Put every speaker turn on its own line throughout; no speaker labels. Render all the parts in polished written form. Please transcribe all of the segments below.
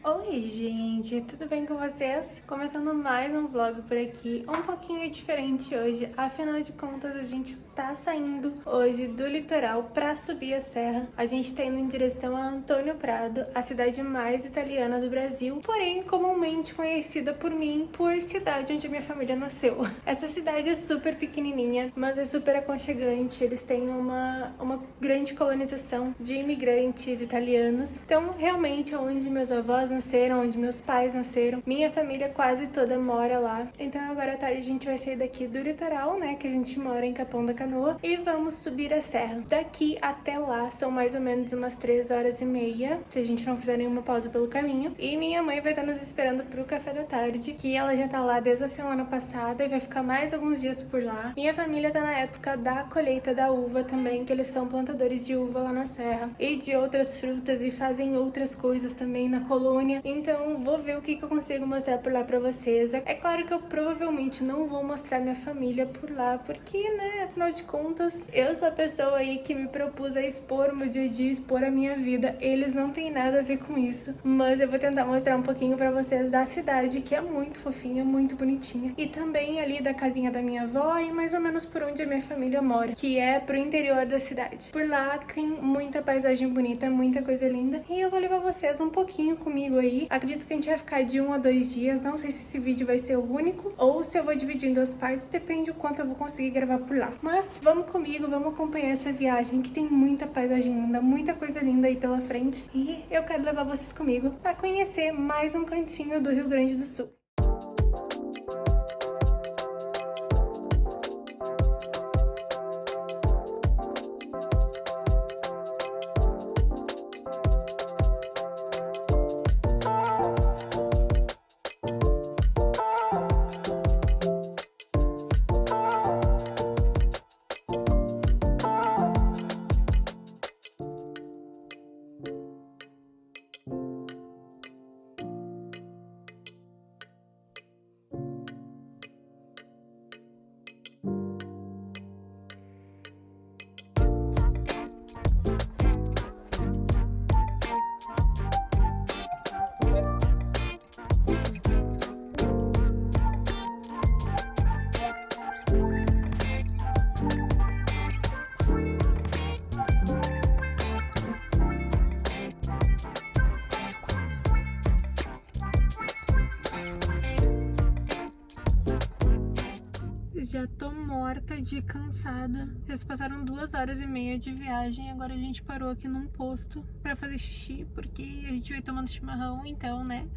Oi, gente, tudo bem com vocês? Começando mais um vlog por aqui, um pouquinho diferente hoje, afinal de contas a gente tá saindo hoje do litoral pra subir a serra. A gente tá indo em direção a Antônio Prado, a cidade mais italiana do Brasil, porém comumente conhecida por mim por cidade onde a minha família nasceu. Essa cidade é super pequenininha, mas é super aconchegante, eles têm uma grande colonização de imigrantes italianos, então realmente é onde meus avós nasceram, onde meus pais nasceram. Minha família quase toda mora lá. Então agora à tarde a gente vai sair daqui do litoral, né, que a gente mora em Capão da Canoa, e vamos subir a serra. Daqui até lá são mais ou menos umas 3 horas e meia, se a gente não fizer nenhuma pausa pelo caminho. E minha mãe vai estar nos esperando pro café da tarde, que ela já tá lá desde a semana passada e vai ficar mais alguns dias por lá. Minha família tá na época da colheita da uva também, que eles são plantadores de uva lá na serra e de outras frutas e fazem outras coisas também na colônia. Então vou ver o que eu consigo mostrar por lá pra vocês. É claro que eu provavelmente não vou mostrar minha família por lá, porque, né, afinal de contas, eu sou a pessoa aí que me propus a expor o meu dia a dia, expor a minha vida. Eles não têm nada a ver com isso, mas eu vou tentar mostrar um pouquinho pra vocês da cidade, que é muito fofinha, muito bonitinha. E também ali da casinha da minha avó e mais ou menos por onde a minha família mora, que é pro interior da cidade. Por lá tem muita paisagem bonita, muita coisa linda, e eu vou levar vocês um pouquinho comigo aí. Acredito que a gente vai ficar de 1 a 2 dias, não sei se esse vídeo vai ser o único ou se eu vou dividir em 2 partes, depende do quanto eu vou conseguir gravar por lá. Mas vamos comigo, vamos acompanhar essa viagem que tem muita paisagem linda, muita coisa linda aí pela frente, e eu quero levar vocês comigo para conhecer mais um cantinho do Rio Grande do Sul. Já tô morta de cansada. Eles passaram 2 horas e meia de viagem. Agora a gente parou aqui num posto pra fazer xixi, porque a gente veio tomando chimarrão, então, né?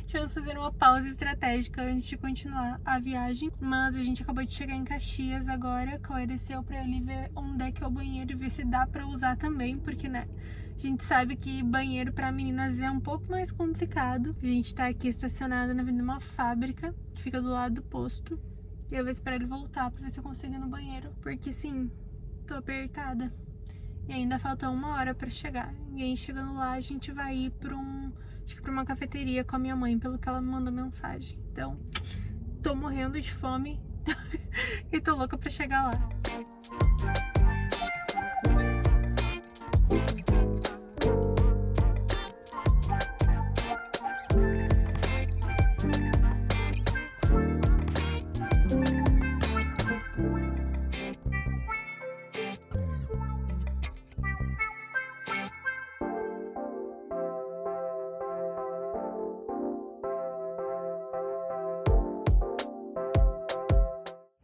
Tivemos que fazer uma pausa estratégica antes de continuar a viagem. Mas a gente acabou de chegar em Caxias agora. A Cauê desceu pra ele ver onde é que é o banheiro e ver se dá pra usar também, porque, né? A gente sabe que banheiro pra meninas é um pouco mais complicado. A gente tá aqui estacionada na frente de uma fábrica que fica do lado do posto. E eu vou esperar ele voltar pra ver se eu consigo ir no banheiro. Porque sim, tô apertada. E ainda falta 1 hora pra chegar. E aí chegando lá a gente vai ir acho que pra uma cafeteria com a minha mãe, pelo que ela me mandou mensagem. Então, tô morrendo de fome e tô louca pra chegar lá.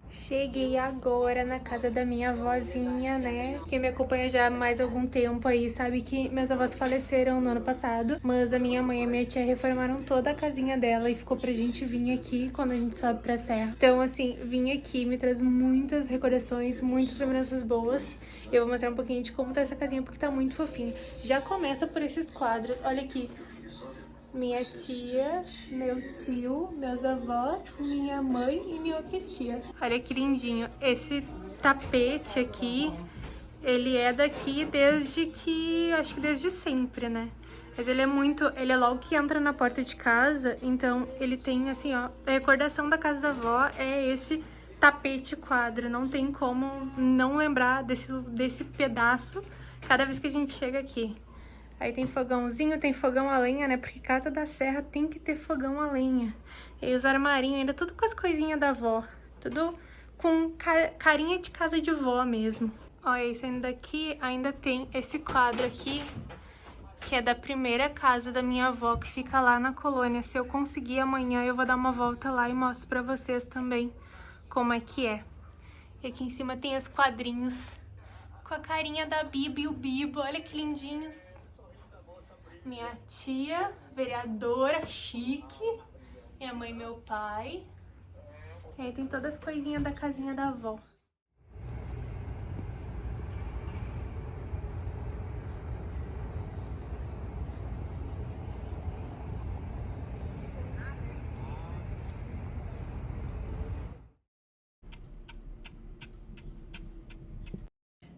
Cheguei agora na casa da minha avózinha, né? Quem me acompanha já há mais algum tempo aí sabe que meus avós faleceram no ano passado, mas a minha mãe e a minha tia reformaram toda a casinha dela e ficou pra gente vir aqui quando a gente sobe pra serra. Então, assim, vim aqui me traz muitas recordações, muitas lembranças boas. Eu vou mostrar um pouquinho de como tá essa casinha porque tá muito fofinha. Já começa por esses quadros, olha aqui. Minha tia, meu tio, meus avós, minha mãe e minha outra tia. Olha que lindinho. Esse tapete aqui, ele é daqui acho que desde sempre, né? Mas ele é logo que entra na porta de casa, então ele tem assim, ó, a recordação da casa da avó é esse tapete quadro, não tem como não lembrar desse pedaço cada vez que a gente chega aqui. Aí tem fogãozinho, tem fogão a lenha, né? Porque casa da serra tem que ter fogão a lenha. E aí os armarinhos ainda, tudo com as coisinhas da avó. Tudo com carinha de casa de vó mesmo. Olha, isso ainda daqui, ainda tem esse quadro aqui, que é da primeira casa da minha avó, que fica lá na colônia. Se eu conseguir amanhã, eu vou dar uma volta lá e mostro pra vocês também como é que é. E aqui em cima tem os quadrinhos com a carinha da Bibi e o Bibo. Olha que lindinhos. Minha tia, vereadora, chique. Minha mãe e meu pai. E aí tem todas as coisinhas da casinha da avó.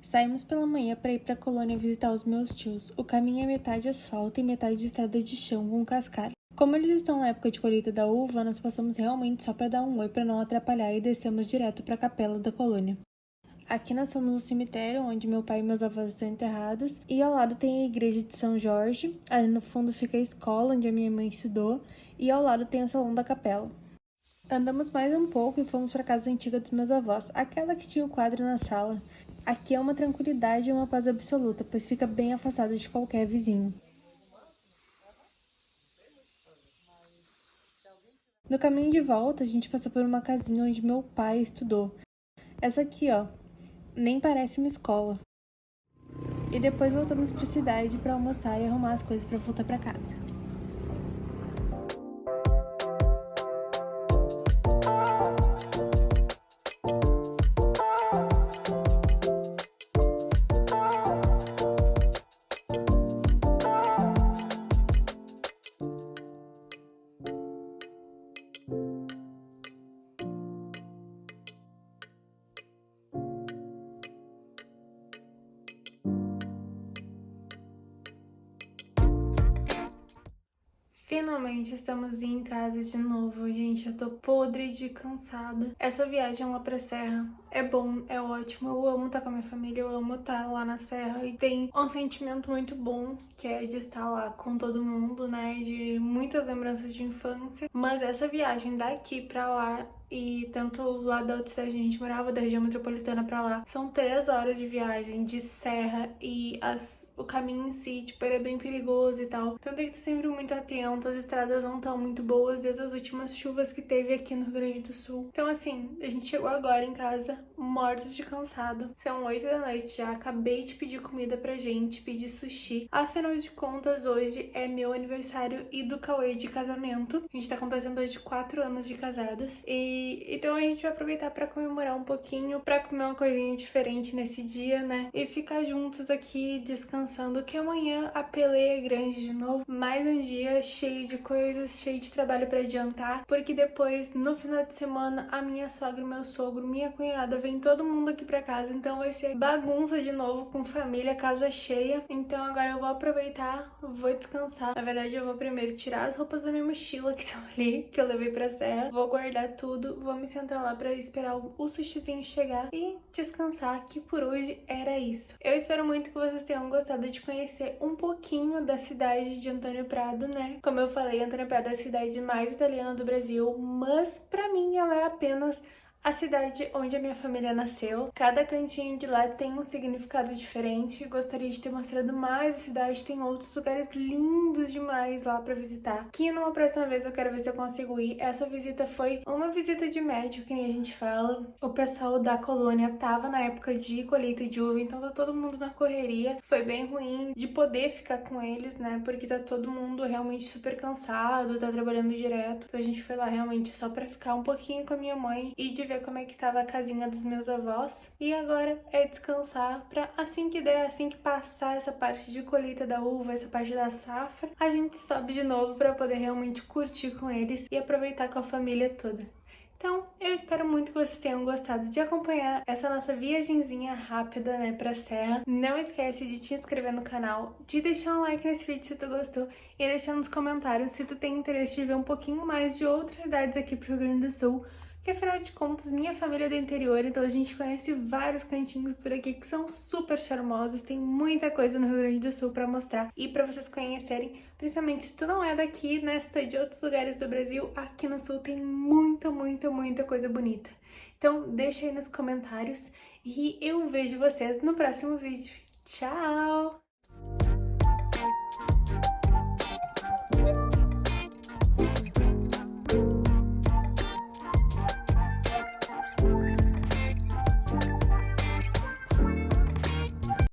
Saímos pela manhã para ir para a colônia visitar os meus tios. O caminho é metade asfalto e metade estrada de chão com cascalho. Como eles estão na época de colheita da uva, nós passamos realmente só para dar um oi para não atrapalhar e descemos direto para a capela da colônia. Aqui nós fomos no cemitério onde meu pai e meus avós estão enterrados, e ao lado tem a igreja de São Jorge. Ali no fundo fica a escola onde a minha mãe estudou, e ao lado tem o salão da capela. Andamos mais um pouco e fomos para a casa antiga dos meus avós, aquela que tinha o quadro na sala. Aqui é uma tranquilidade e uma paz absoluta, pois fica bem afastado de qualquer vizinho. No caminho de volta, a gente passou por uma casinha onde meu pai estudou. Essa aqui, ó, nem parece uma escola. E depois voltamos para a cidade para almoçar e arrumar as coisas para voltar para casa. Finalmente estamos em casa de novo, gente. Eu tô podre de cansada. Essa viagem lá pra serra é bom, é ótimo. Eu amo estar com a minha família, eu amo estar lá na serra. E tem um sentimento muito bom, que é de estar lá com todo mundo, né? De muitas lembranças de infância. Mas essa viagem daqui pra lá, e tanto lá da outra cidade que a gente morava, da região metropolitana pra lá, são 3 horas de viagem de serra, e o caminho em si, tipo, ele é bem perigoso e tal. Então tem que estar sempre muito atento, as estradas não estão muito boas desde as últimas chuvas que teve aqui no Rio Grande do Sul. Então assim, a gente chegou agora em casa, mortos de cansado. São 8 da noite já, acabei de pedir comida pra gente, pedir sushi. Afinal de contas, hoje é meu aniversário e do Cauê de casamento. A gente tá completando hoje 4 anos de casados. E então a gente vai aproveitar pra comemorar um pouquinho, pra comer uma coisinha diferente nesse dia, né? E ficar juntos aqui descansando, que amanhã a peleia é grande de novo. Mais um dia cheio de coisas, cheio de trabalho pra adiantar, porque depois, no final de semana, a minha sogra, meu sogro, minha cunhada, vem todo mundo aqui pra casa, então vai ser bagunça de novo, com família, casa cheia. Então agora eu vou aproveitar, vou descansar. Na verdade, eu vou primeiro tirar as roupas da minha mochila que estão ali, que eu levei pra serra, vou guardar tudo, vou me sentar lá pra esperar o sushizinho chegar e descansar, que por hoje era isso. Eu espero muito que vocês tenham gostado de conhecer um pouquinho da cidade de Antônio Prado, né? Como eu falei, Antônio Prado é a cidade mais italiana do Brasil, mas pra mim ela é apenas a cidade onde a minha família nasceu. Cada cantinho de lá tem um significado diferente. Gostaria de ter mostrado mais a cidade, tem outros lugares lindos demais lá pra visitar, que numa próxima vez eu quero ver se eu consigo ir. Essa visita foi uma visita de médico, que nem a gente fala. O pessoal da colônia tava na época de colheita de uva, então tá todo mundo na correria. Foi bem ruim de poder ficar com eles, né, porque tá todo mundo realmente super cansado, tá trabalhando direto. Então a gente foi lá realmente só pra ficar um pouquinho com a minha mãe e de ver como é que tava a casinha dos meus avós. E agora é descansar pra assim que der, assim que passar essa parte de colheita da uva, essa parte da safra, a gente sobe de novo pra poder realmente curtir com eles e aproveitar com a família toda. Então, eu espero muito que vocês tenham gostado de acompanhar essa nossa viagenzinha rápida, né, pra serra. Não esquece de te inscrever no canal, de deixar um like nesse vídeo se tu gostou e deixar nos comentários se tu tem interesse de ver um pouquinho mais de outras cidades aqui pro Rio Grande do Sul, porque afinal de contas minha família é do interior, então a gente conhece vários cantinhos por aqui que são super charmosos, tem muita coisa no Rio Grande do Sul pra mostrar e pra vocês conhecerem, principalmente se tu não é daqui, né, se tu é de outros lugares do Brasil, aqui no Sul tem muita coisa bonita. Então deixa aí nos comentários e eu vejo vocês no próximo vídeo. Tchau!